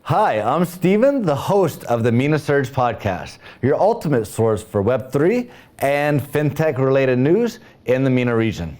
Hi, I'm Steven, the host of the MENA Surge podcast, your ultimate source for Web3 and FinTech-related news in the MENA region.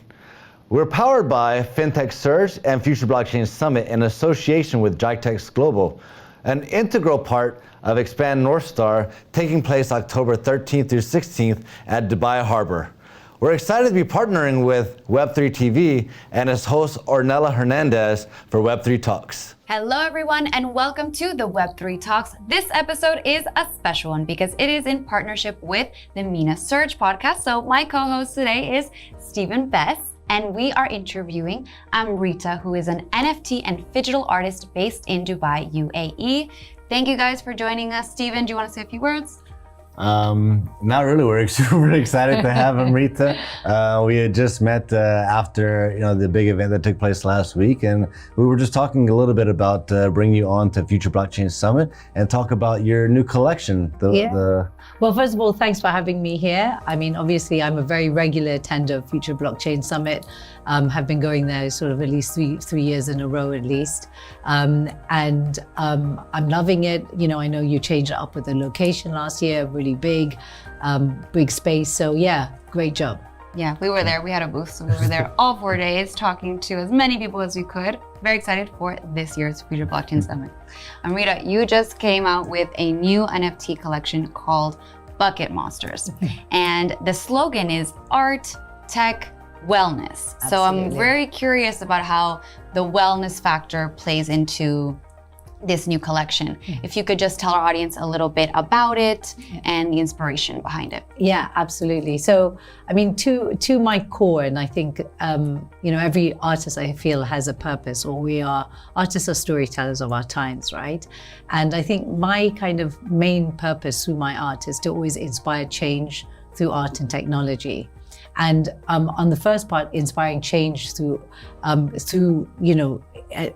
We're powered by FinTech Surge and Future Blockchain Summit in association with GITEX Global, an integral part of Expand North Star taking place October 13th through 16th at Dubai Harbor. We're excited to be partnering with Web3 TV and its host Ornella Hernandez for Web3 Talks. Hello everyone and welcome to the Web3 Talks. This episode is a special one because it is in partnership with the MENA Surge podcast. So my co-host today is Stephen Bess, and we are interviewing Amrita, who is an NFT and Phygital Artist based in Dubai, UAE. Thank you guys for joining us. Stephen, do you want to say a few words? Not really. We're super excited to have Amrita. We had just met after the big event that took place last week, and we were just talking a little bit about bringing you on to Future Blockchain Summit and talk about your new collection. Well, first of all, thanks for having me here. I mean, obviously, I'm a very regular attender of Future Blockchain Summit. Have been going there sort of at least three years in a row at least. I'm loving it. I know you changed it up with the location last year, really big space. So yeah, great job. Yeah, we were there. We had a booth, so we were there all 4 days talking to as many people as we could. Very excited for this year's Future Blockchain Summit. Amrita, you just came out with a new NFT collection called Bucket Monsters. And the slogan is art, tech, wellness. Absolutely. So I'm very curious about how the wellness factor plays into this new collection. If you could just tell our audience a little bit about it and the inspiration behind it. Yeah, absolutely. So, I mean, to my core, and I think, every artist I feel has a purpose, or artists are storytellers of our times, right? And I think my kind of main purpose through my art is to always inspire change through art and technology. And on the first part, inspiring change through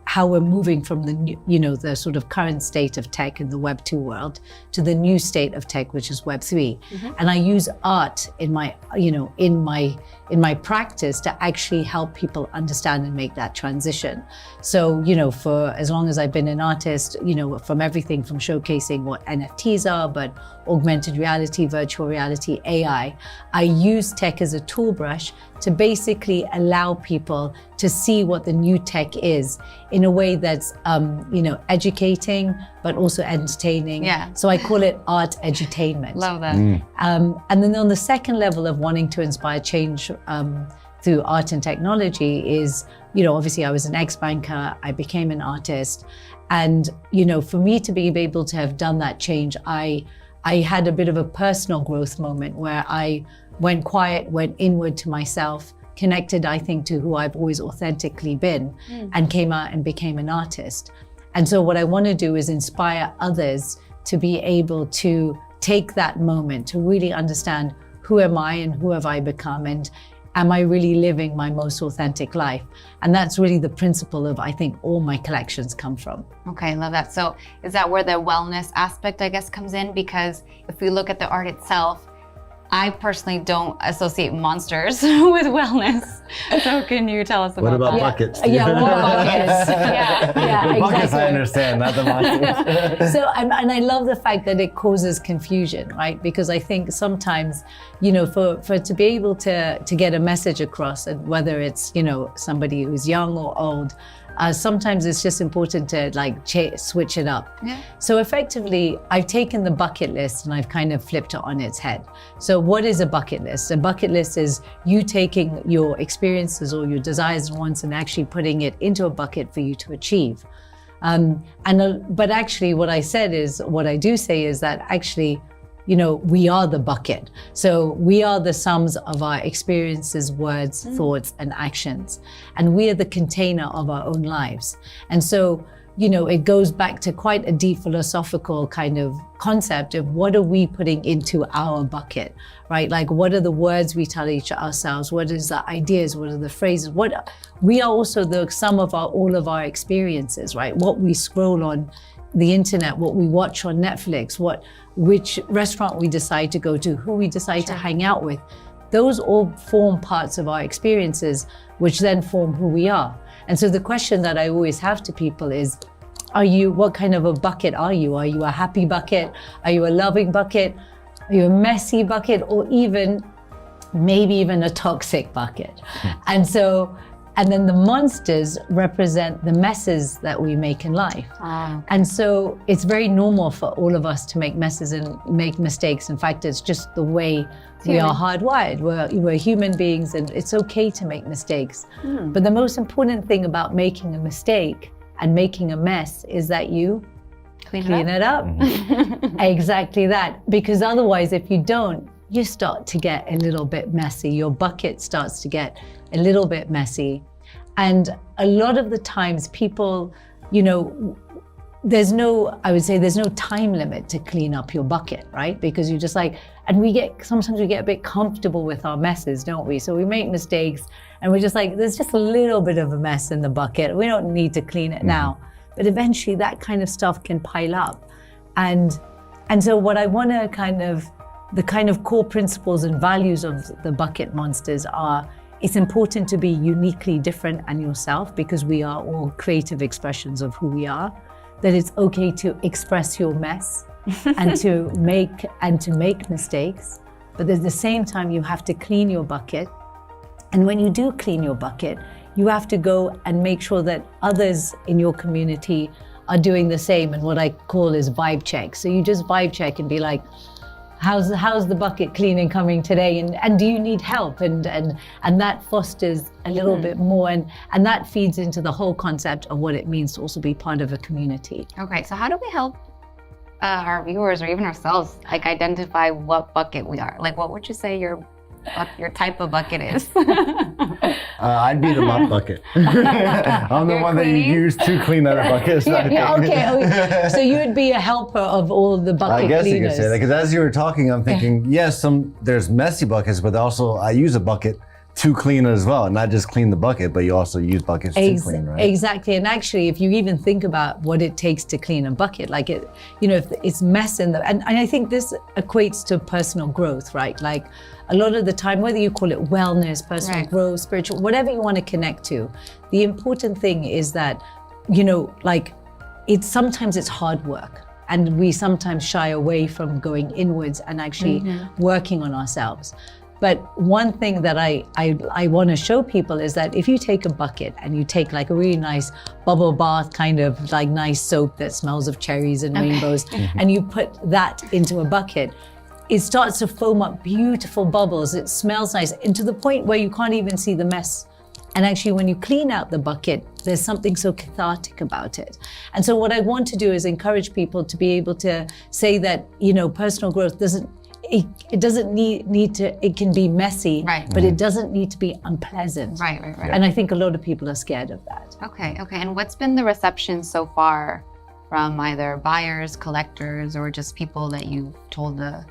how we're moving from the sort of current state of tech in the Web 2 world to the new state of tech, which is Web 3. And I use art in my practice to actually help people understand and make that transition. So, for as long as I've been an artist, from everything from showcasing what NFTs are, but augmented reality, virtual reality, AI, I use tech as a tool brush to basically allow people to see what the new tech is in a way that's, educating, but also entertaining. Yeah. So I call it art edutainment. Love that. And then on the second level of wanting to inspire change through art and technology is, obviously I was an ex-banker, I became an artist. And, for me to be able to have done that change, I had a bit of a personal growth moment where I went quiet, went inward to myself, connected, I think, to who I've always authentically been, and came out and became an artist. And so what I want to do is inspire others to be able to take that moment to really understand who am I and who have I become, and am I really living my most authentic life? And that's really the principle of, I think, all my collections come from. Okay, love that. So is that where the wellness aspect, I guess, comes in? Because if we look at the art itself, I personally don't associate monsters with wellness. So can you tell us about that? What about buckets? Yeah, what buckets? Yeah, the buckets exactly. I understand, not the monsters. So, and I love the fact that it causes confusion, right? Because I think sometimes, for to be able to get a message across, and whether it's, somebody who's young or old, sometimes it's just important to switch it up. Yeah. So effectively, I've taken the bucket list and I've kind of flipped it on its head. So what is a bucket list? A bucket list is you taking your experiences or your desires and wants and actually putting it into a bucket for you to achieve. But actually what I do say is that actually, we are the bucket. So we are the sums of our experiences, words, thoughts, and actions. And we are the container of our own lives. And so, it goes back to quite a deep philosophical kind of concept of what are we putting into our bucket, right? Like, what are the words we tell ourselves? What is the ideas? What are the phrases? We are also the sum of all of our experiences, right? What we scroll on the internet, what we watch on Netflix, which restaurant we decide to go to, who we decide to hang out with. those all form parts of our experiences, which then form who we are. And so the question that I always have to people is, what kind of a bucket are you? Are you a happy bucket? Are you a loving bucket? Are you a messy bucket? Or maybe even a toxic bucket? And then the monsters represent the messes that we make in life. And so it's very normal for all of us to make messes and make mistakes. In fact, it's just the way we are hardwired. We're human beings, and it's okay to make mistakes. But the most important thing about making a mistake and making a mess is that you clean it up. Exactly that. Because otherwise, if you don't, you start to get a little bit messy. Your bucket starts to get a little bit messy. And a lot of the times people, there's no time limit to clean up your bucket, right? Because you're just like, and sometimes we get a bit comfortable with our messes, don't we? So we make mistakes and we're just like, there's just a little bit of a mess in the bucket. We don't need to clean it now. But eventually that kind of stuff can pile up. And so what I want to the kind of core principles and values of the bucket monsters are, it's important to be uniquely different and yourself, because we are all creative expressions of who we are, that it's okay to express your mess and to make mistakes. But at the same time, you have to clean your bucket. And when you do clean your bucket, you have to go and make sure that others in your community are doing the same, and what I call is vibe check. So you just vibe check and be like, how's the bucket cleaning coming today, and do you need help, and that fosters a little bit more, and that feeds into the whole concept of what it means to also be part of a community. Okay, so how do we help our viewers or even ourselves identify what bucket we are? What would you say your type of bucket is? I'd be the mop bucket. I'm the one that you use to clean other buckets. Okay. So you would be a helper of all the bucket cleaners. I guess you could say that, because as you were talking, I'm thinking, yes, there's messy buckets, but also I use a bucket to clean as well, not just clean the bucket, but you also use buckets to clean, right? Exactly. And actually, if you even think about what it takes to clean a bucket, if it's mess in and I think this equates to personal growth, right? A lot of the time, whether you call it wellness, personal growth, spiritual, whatever you want to connect to, the important thing is that, sometimes it's hard work. And we sometimes shy away from going inwards and actually working on ourselves. But one thing that I want to show people is that if you take a bucket and you take a really nice bubble bath kind of nice soap that smells of cherries and rainbows, and you put that into a bucket, it starts to foam up beautiful bubbles. It smells nice, and to the point where you can't even see the mess. And actually, when you clean out the bucket, there's something so cathartic about it. And so what I want to do is encourage people to be able to say that, personal growth doesn't need to, it can be messy, but it doesn't need to be unpleasant. Right. And I think a lot of people are scared of that. Okay. And what's been the reception so far from either buyers, collectors, or just people that you told that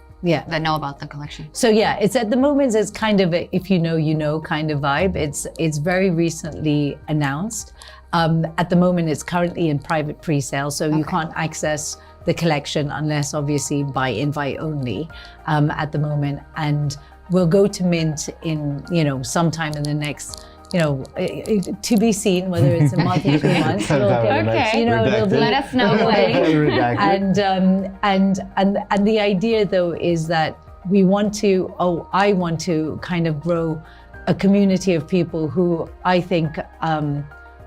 know about the collection? So it's at the moment, it's kind of a, if you know kind of vibe. It's very recently announced. At the moment, it's currently in private pre-sale, so you can't access the collection unless obviously by invite only at the moment. And we'll go to mint in, sometime in the next, to be seen, whether it's a month or 2 months. It'll be, let us know when. And the idea though is that I want to kind of grow a community of people who I think,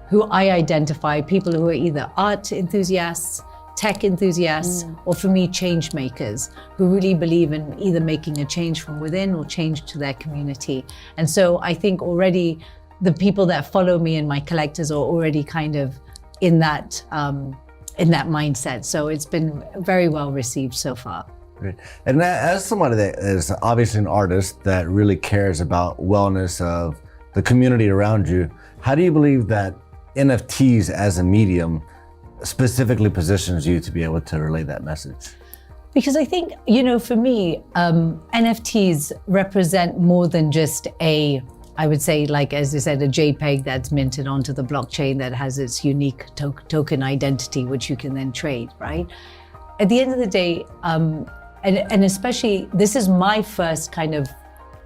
who I identify, people who are either art enthusiasts, tech enthusiasts, or for me, change makers who really believe in either making a change from within or change to their community. And so I think already the people that follow me and my collectors are already kind of in that mindset. So it's been very well received so far. Great. And as somebody that is obviously an artist that really cares about wellness of the community around you, how do you believe that NFTs as a medium specifically positions you to be able to relay that message? Because I think, for me, NFTs represent more than just I would say, as I said, a JPEG that's minted onto the blockchain that has its unique token identity, which you can then trade, right? At the end of the day, and especially, this is my first kind of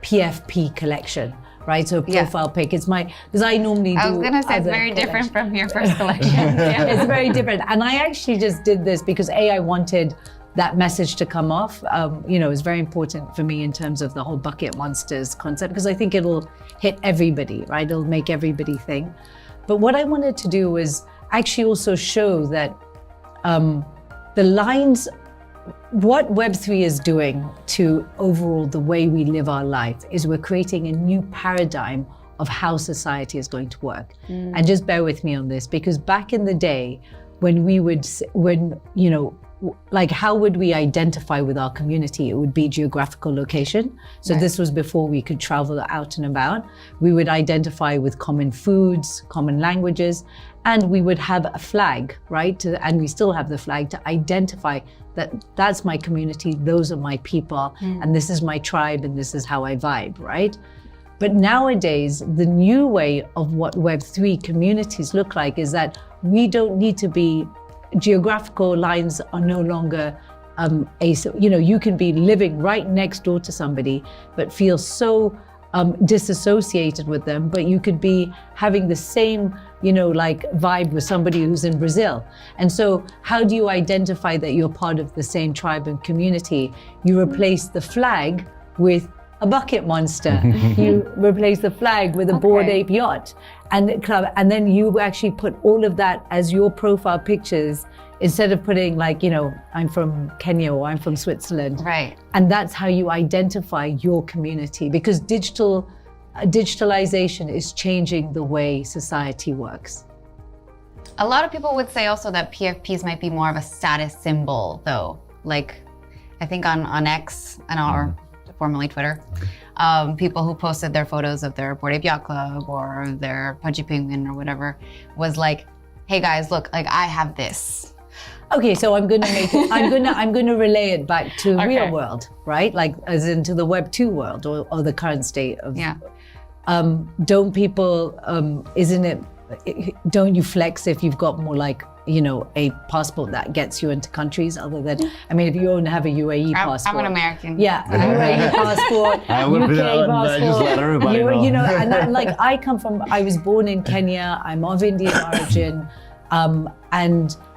PFP collection, right? So profile pic. It's because I normally do. I was gonna say it's very different from your first collection. Yeah. It's very different. And I actually just did this because I wanted that message to come off. It's very important for me in terms of the whole bucket monsters concept, because I think it'll hit everybody, right? It'll make everybody think. But what I wanted to do was actually also show that the lines, what Web3 is doing to overall the way we live our life is we're creating a new paradigm of how society is going to work. And just bear with me on this, because back in the day, how would we identify with our community? It would be geographical location. So this was before we could travel out and about. We would identify with common foods, common languages, and we would have a flag, right? And we still have the flag to identify that that's my community, those are my people, and this is my tribe, and this is how I vibe, right? But nowadays, the new way of what Web3 communities look like is that we don't need to be, geographical lines are no longer you can be living right next door to somebody, but feel so disassociated with them, but you could be having the same, vibe with somebody who's in Brazil. And so how do you identify that you're part of the same tribe and community? You replace the flag with a bucket monster. You replace the flag with a Bored Ape yacht and then you actually put all of that as your profile pictures, instead of putting I'm from Kenya or I'm from Switzerland. Right. And that's how you identify your community, because digitalization is changing the way society works. A lot of people would say also that PFPs might be more of a status symbol, though. Like, I think on X and formerly Twitter, people who posted their photos of their Bored Ape Yacht Club or their Pudgy Penguin or whatever was like, hey guys, look, I have this. Okay, so I'm gonna relay it back to real world, right? Like as into the Web 2 world or the current state of don't people don't you flex if you've got more a passport that gets you into countries other than, if you only have a UAE passport. I'm an American. Yeah, a UAE passport, UK passport. I was born in Kenya, I'm of Indian origin,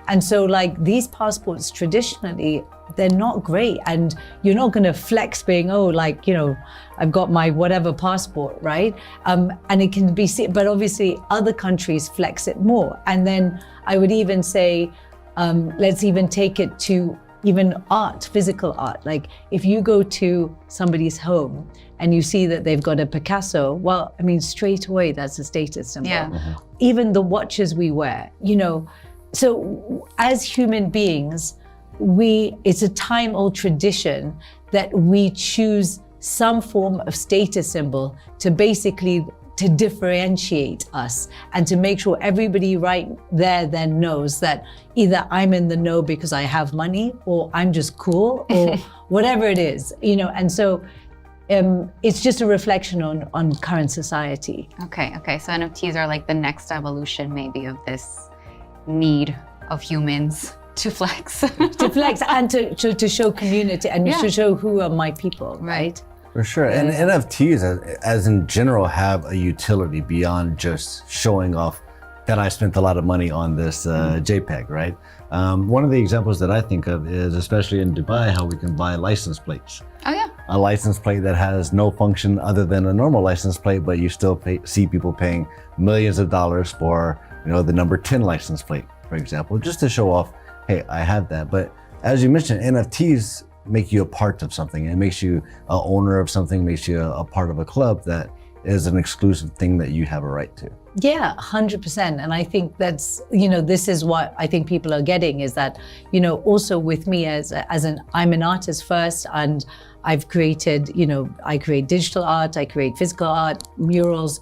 and so these passports traditionally, they're not great, and you're not going to flex being, I've got my whatever passport, right? And it can be, but obviously other countries flex it more. And then I would even say, let's even take it to even art, physical art. Like if you go to somebody's home and you see that they've got a Picasso, straight away that's a status symbol. Yeah. Even the watches we wear, So as human beings, it's a time-old tradition that we choose some form of status symbol to basically to differentiate us and to make sure everybody right there then knows that either I'm in the know because I have money, or I'm just cool, or whatever it is, and so it's just a reflection on current society. Okay, so NFTs are like the next evolution maybe of this need of humans to flex. To flex and to show community and to show who are my people, right? For sure. And NFTs as in general have a utility beyond just showing off that I spent a lot of money on this JPEG, right? One of the examples that I think of is, especially in Dubai, how we can buy license plates. Oh yeah. A license plate that has no function other than a normal license plate, but you still see people paying millions of dollars for, the number 10 license plate, for example, just to show off, hey, I have that. But as you mentioned, NFTs make you a part of something. It makes you an owner of something, makes you a part of a club that is an exclusive thing that you have a right to. Yeah, 100%. And I think that's, this is what I think people are getting is that, also with me I'm an artist first, and I've created, I create digital art, I create physical art, murals,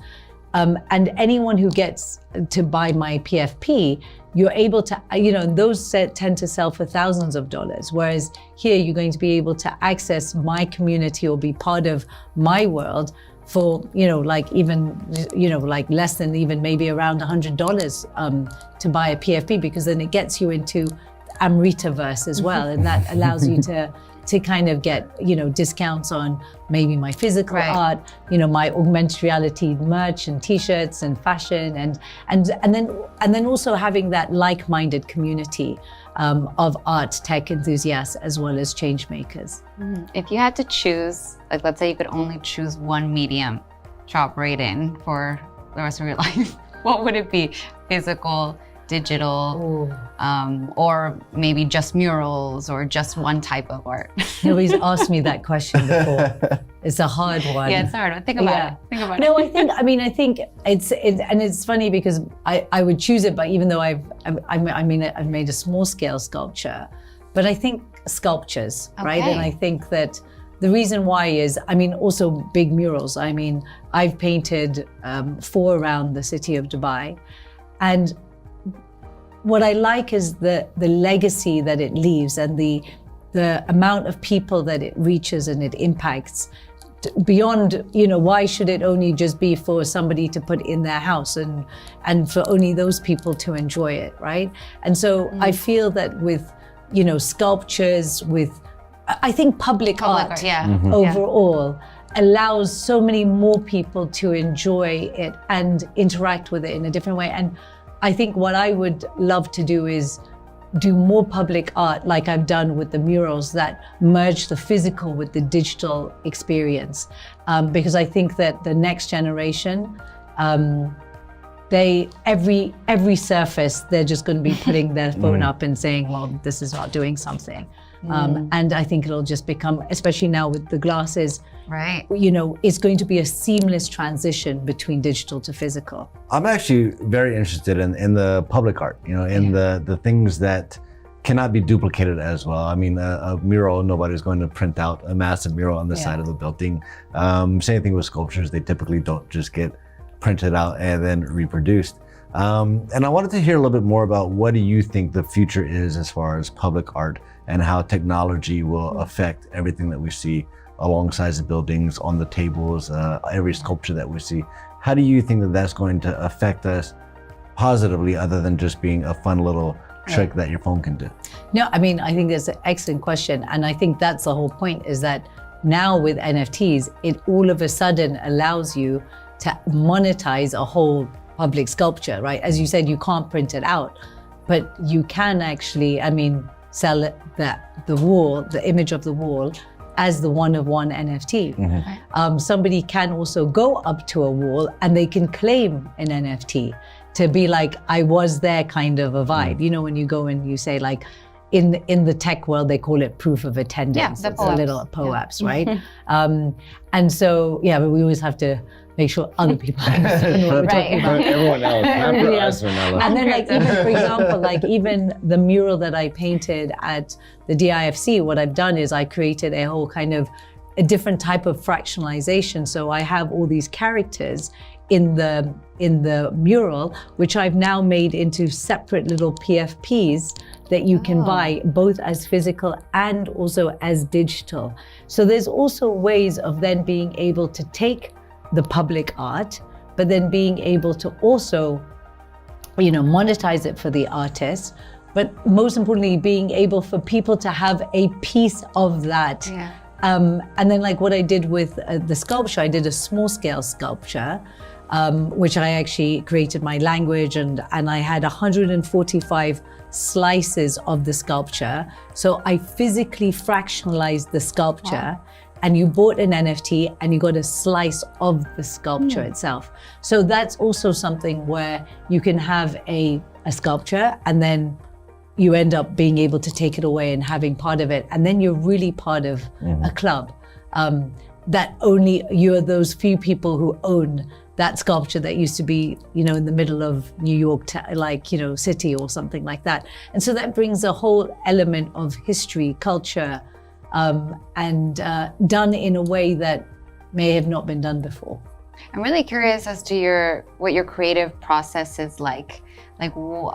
and anyone who gets to buy my PFP, you're able to, those tend to sell for thousands of dollars. Whereas here you're going to be able to access my community or be part of my world for, less than even maybe around $100 to buy a PFP, because then it gets you into Amrita verse as well. And that allows you to to kind of get, discounts on maybe my physical Right. art, my augmented reality merch and t-shirts and fashion and then also having that like-minded community of art tech enthusiasts as well as change makers. If you had to choose, like let's say you could only choose one medium to operate in for the rest of your life, what would it be? Physical, digital, or maybe just murals or just one type of art? Nobody's asked me that question before. It's a hard one. Yeah, it's hard. Think about it. Think about No, it. I think it's funny because I would choose it, but even though I've made a small scale sculpture, but I think sculptures, right? And I think that the reason why is, also big murals. I've painted 4 around the city of Dubai, and what I like is the legacy that it leaves and the amount of people that it reaches and it impacts beyond, why should it only just be for somebody to put in their house and for only those people to enjoy it, right? And so I feel that with, sculptures, I think public art overall allows so many more people to enjoy it and interact with it in a different way. And I think what I would love to do is do more public art like I've done with the murals that merge the physical with the digital experience. Because I think that the next generation, every surface, they're just going to be putting their phone up and saying, well, this is not doing something. And I think it'll just become, especially now with the glasses, right? It's going to be a seamless transition between digital to physical. I'm actually very interested in the public art, in the things that cannot be duplicated as well. A mural, nobody's going to print out a massive mural on the side of the building. Same thing with sculptures. They typically don't just get printed out and then reproduced. And I wanted to hear a little bit more about what do you think the future is as far as public art and how technology will affect everything that we see alongside the buildings, on the tables, every sculpture that we see. How do you think that that's going to affect us positively other than just being a fun little trick that your phone can do? No, I think that's an excellent question. And I think that's the whole point, is that now with NFTs, it all of a sudden allows you to monetize a whole public sculpture, right? As you said, you can't print it out, but you can actually, sell it, the wall, the image of the wall, as the one-of-one NFT. Somebody can also go up to a wall and they can claim an NFT to be like, I was there kind of a vibe. When you go and you say like, in the tech world, they call it proof of attendance. It's a little POAPs, right? And so, but we always have to make sure other people understand what we're talking about. Everyone else, Everybody else. And then even, for example, even the mural that I painted at the DIFC, what I've done is I created a whole kind of a different type of fractionalization. So I have all these characters in the mural, which I've now made into separate little PFPs that you can buy both as physical and also as digital. So there's also ways of then being able to take the public art, but then being able to also, monetize it for the artists, but most importantly, being able for people to have a piece of that. And then like what I did with the sculpture, I did a small scale sculpture, which I actually created my language and I had 145 slices of the sculpture. So I physically fractionalized the sculpture. And you bought an NFT and you got a slice of the sculpture itself. So that's also something where you can have a sculpture and then you end up being able to take it away and having part of it. And then you're really part of a club that only you're those few people who own that sculpture that used to be, in the middle of New York, city or something like that. And so that brings a whole element of history, culture, and done in a way that may have not been done before. I'm really curious as to what your creative process is like. Like,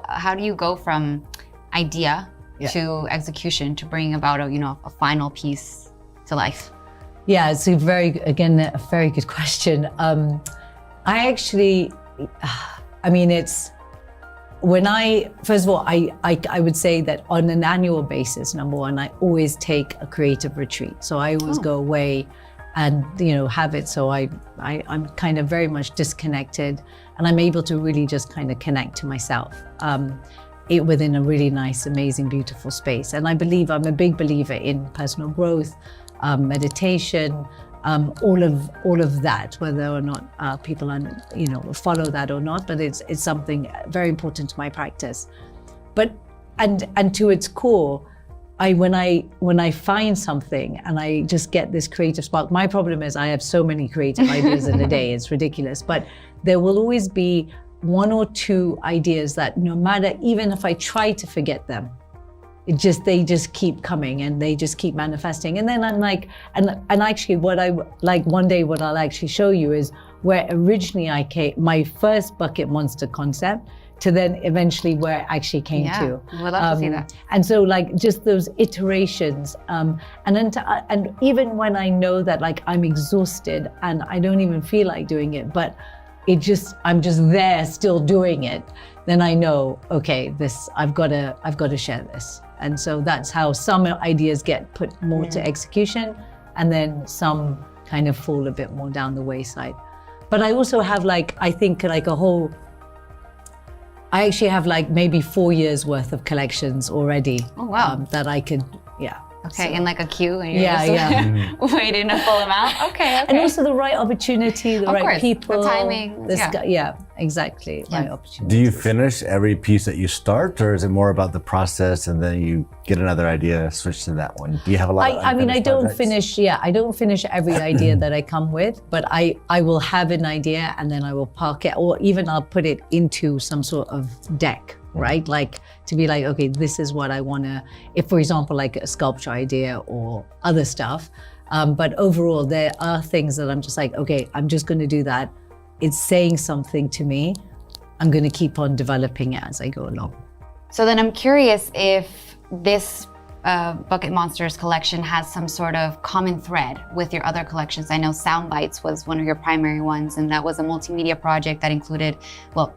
how do you go from idea to execution to bring about a final piece to life? Yeah, it's a very good question. I actually, first of all, I would say that on an annual basis, number one, I always take a creative retreat. So I always go away and, have it. So I'm kind of very much disconnected, and I'm able to really just kind of connect to myself. Within a really nice, amazing, beautiful space. And I'm a big believer in personal growth, meditation, all of that, whether or not people follow that or not, but it's something very important to my practice. But and to its core, when I find something and I just get this creative spark. My problem is I have so many creative ideas in a day, it's ridiculous. But there will always be one or two ideas that no matter, even if I try to forget them, they just keep coming and they just keep manifesting. And then I'm like, and actually what I'll actually show you is where originally I came, my first bucket monster concept, to then eventually where it actually came to. Yeah, we'd love to see that. And so just those iterations, and even when I know that I'm exhausted and I don't even feel like doing it, but I'm just there still doing it, then I know, okay, I've got to share this. And so that's how some ideas get put more to execution, and then some kind of fall a bit more down the wayside. But I also have I actually have maybe 4 years worth of collections already. Oh, wow. That I could, Okay, in a queue, and you're just waiting a full amount. Okay. And also the right opportunity, the right people, the timing. Exactly. Right opportunity. Do you finish every piece that you start, or is it more about the process and then you get another idea, switch to that one? Do you have a lot of I don't finish every idea that I come with, but I will have an idea and then I will park it, or even I'll put it into some sort of deck. Right? To be okay, this is what I want to, if for example, a sculpture idea or other stuff. But overall, there are things that I'm just okay, I'm just going to do that. It's saying something to me. I'm going to keep on developing it as I go along. So then I'm curious if this Bucket Monsters collection has some sort of common thread with your other collections. I know Sound Bites was one of your primary ones, and that was a multimedia project that included,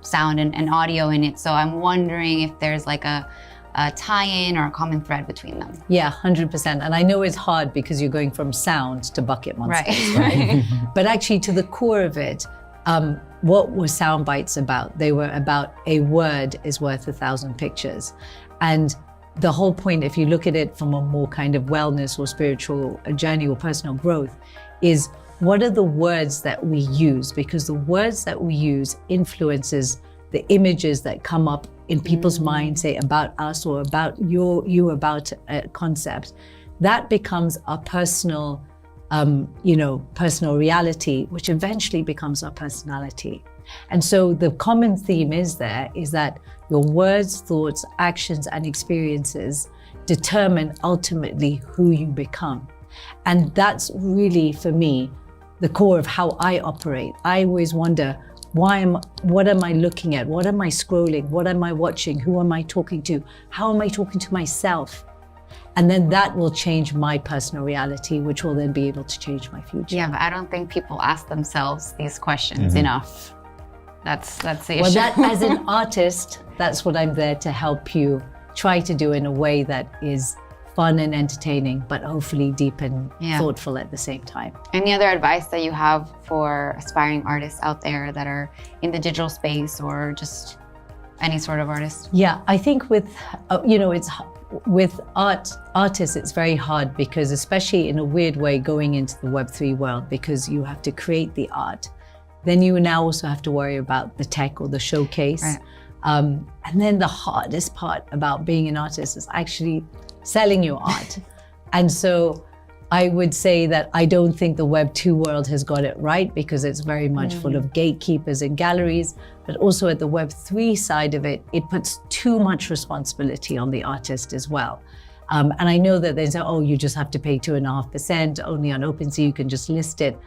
sound and audio in it. So I'm wondering if there's a tie-in or a common thread between them. Yeah, 100%. And I know it's hard because you're going from sound to Bucket Monsters, right? But actually to the core of it, what were Sound Bites about? They were about a word is worth 1,000 pictures. And the whole point, if you look at it from a more kind of wellness or spiritual journey or personal growth, is what are the words that we use? Because the words that we use influences the images that come up in people's minds, say about us or about about a concept. That becomes our personal, personal reality, which eventually becomes our personality. And so the common theme is that your words, thoughts, actions, and experiences determine ultimately who you become. And that's really, for me, the core of how I operate. I always wonder, what am I looking at? What am I scrolling? What am I watching? Who am I talking to? How am I talking to myself? And then that will change my personal reality, which will then be able to change my future. Yeah, but I don't think people ask themselves these questions enough. That's the issue. Well, that as an artist, that's what I'm there to help you try to do in a way that is fun and entertaining, but hopefully deep and thoughtful at the same time. Any other advice that you have for aspiring artists out there that are in the digital space or just any sort of artist? Yeah, I think with artists, it's very hard because, especially in a weird way, going into the Web3 world, because you have to create the art. Then you now also have to worry about the tech or the showcase. Right. And then the hardest part about being an artist is actually selling your art. And so I would say that I don't think the Web 2 world has got it right, because it's very much full of gatekeepers and galleries. But also at the Web 3 side of it, it puts too much responsibility on the artist as well. And I know that they say, you just have to pay 2.5%, only on OpenSea you can just list it.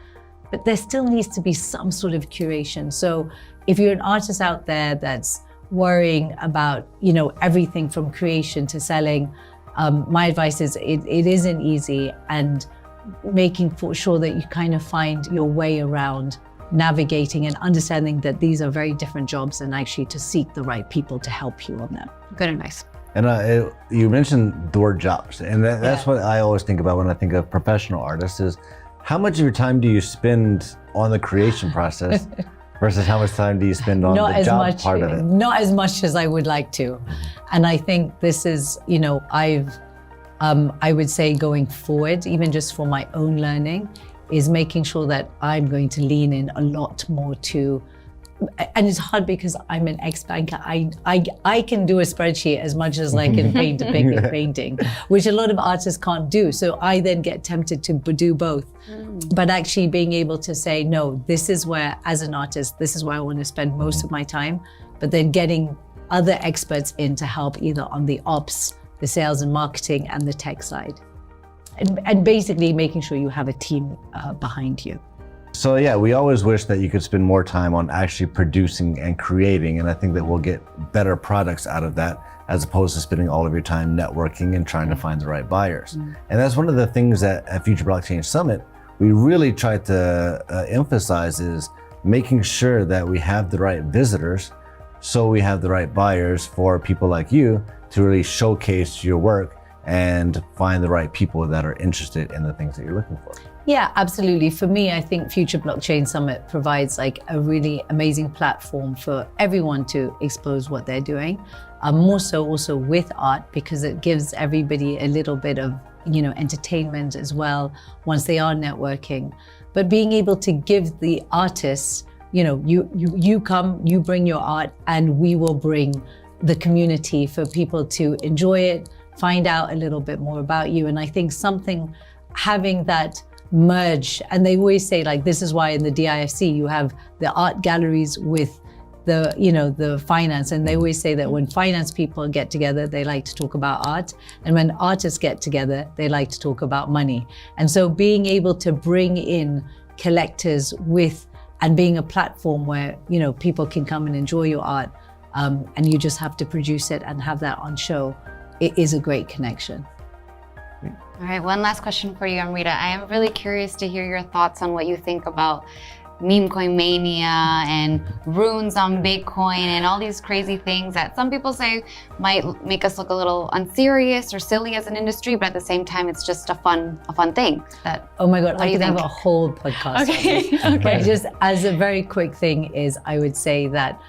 But there still needs to be some sort of curation. So if you're an artist out there that's worrying about, everything from creation to selling, my advice is it isn't easy, and making sure that you kind of find your way around navigating and understanding that these are very different jobs, and actually to seek the right people to help you on them. Good advice. And you mentioned the word jobs, and that's what I always think about when I think of professional artists is how much of your time do you spend on the creation process versus how much time do you spend on the job part of it? Not as much as I would like to. And I think this is, I would say going forward, even just for my own learning, is making sure that I'm going to lean in a lot more to, and it's hard because I'm an ex-banker. I can do a spreadsheet as much as I can paint a big painting, which a lot of artists can't do. So I then get tempted to do both. But actually being able to say, no, this is where, as an artist, this is where I want to spend most of my time, but then getting other experts in to help either on the ops, the sales and marketing, and the tech side. And basically making sure you have a team behind you. So yeah, we always wish that you could spend more time on actually producing and creating, and I think that we'll get better products out of that as opposed to spending all of your time networking and trying to find the right buyers. And that's one of the things that at Future Blockchain Summit, we really try to emphasize is making sure that we have the right visitors so we have the right buyers for people like you to really showcase your work and find the right people that are interested in the things that you're looking for. Yeah, absolutely. For me, I think Future Blockchain Summit provides like a really amazing platform for everyone to expose what they're doing. More so also with art, because it gives everybody a little bit of, entertainment as well once they are networking. But being able to give the artists, you come, you bring your art, and we will bring the community for people to enjoy it, find out a little bit more about you. And I think having that merge, and they always say like, this is why in the DIFC you have the art galleries with the finance, and they always say that when finance people get together, they like to talk about art, and when artists get together, they like to talk about money. And so being able to bring in collectors and being a platform where people can come and enjoy your art, and you just have to produce it and have that on show, it is a great connection. All right, one last question for you, Amrita. I am really curious to hear your thoughts on what you think about meme coin mania and runes on Bitcoin and all these crazy things that some people say might make us look a little unserious or silly as an industry, but at the same time, it's just a fun thing. Oh my God, I could have a whole podcast. Okay. But just as a very quick thing is, I would say that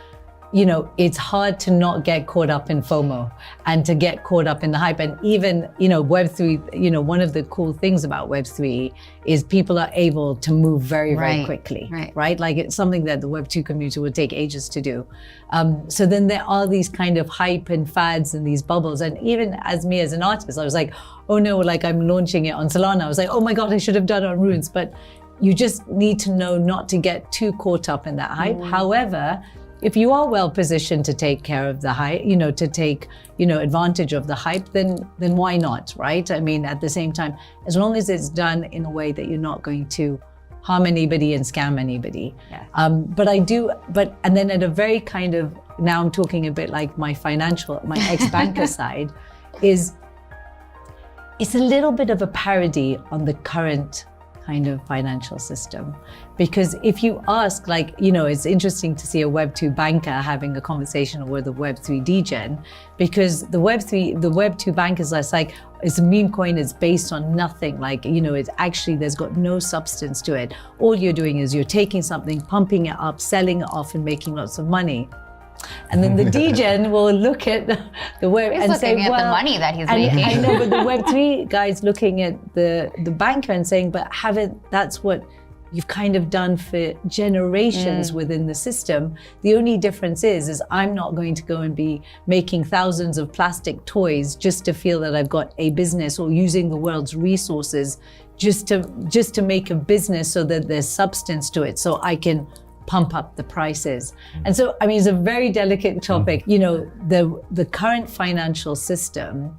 it's hard to not get caught up in FOMO and to get caught up in the hype. And even, Web3, one of the cool things about Web3 is people are able to move very, very quickly, right? Like it's something that the Web2 community would take ages to do. So then there are these kind of hype and fads and these bubbles. And even as me as an artist, I was like, oh no, like I'm launching it on Solana. I was like, oh my God, I should have done it on Runes. But you just need to know not to get too caught up in that hype. However, if you are well positioned to take care of the hype, to take, advantage of the hype, then why not, right? I mean, at the same time, as long as it's done in a way that you're not going to harm anybody and scam anybody. Yes. And then at a very kind of, now I'm talking a bit like my ex-banker side, it's a little bit of a parody on the current kind of financial system. Because if you ask, it's interesting to see a Web2 banker having a conversation with a Web3 degen, because the Web2 bankers are like, it's a meme coin, it's based on nothing. It's actually, there's got no substance to it. All you're doing is you're taking something, pumping it up, selling it off and making lots of money. And then the degen will look at the web and say, well, the money that he's making. I know, but the Web3 guy's looking at the banker and saying, but that's what you've kind of done for generations within the system. The only difference is I'm not going to go and be making thousands of plastic toys just to feel that I've got a business, or using the world's resources just to make a business so that there's substance to it, so I can pump up the prices. And so, I mean, it's a very delicate topic. The current financial system,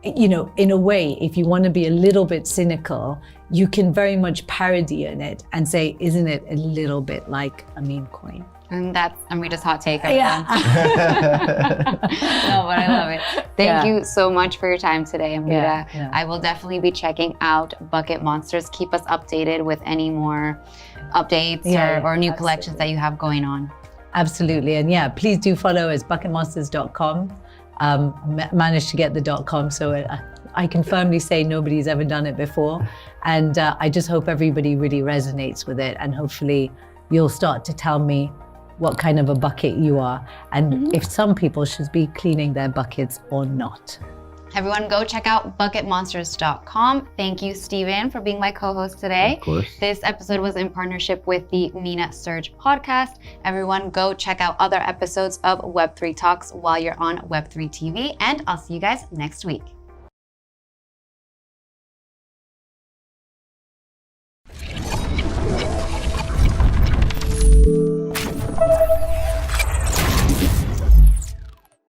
in a way, if you want to be a little bit cynical, you can very much parody in it and say, isn't it a little bit like a meme coin? And that's Amrita's hot take. Yeah. No, but I love it. Thank you so much for your time today, Amrita. Yeah. I will definitely be checking out Bucket Monsters. Keep us updated with any more updates or new collections that you have going on. Absolutely. And yeah, please do follow us, bucketmonsters.com. Managed to get the .com, so I can firmly say nobody's ever done it before. And I just hope everybody really resonates with it. And hopefully you'll start to tell me what kind of a bucket you are and if some people should be cleaning their buckets or not. Everyone go check out bucketmonsters.com. Thank you, Steven, for being my co-host today. Of course. This episode was in partnership with the Mina Surge podcast. Everyone go check out other episodes of Web3 Talks while you're on Web3 TV, and I'll see you guys next week.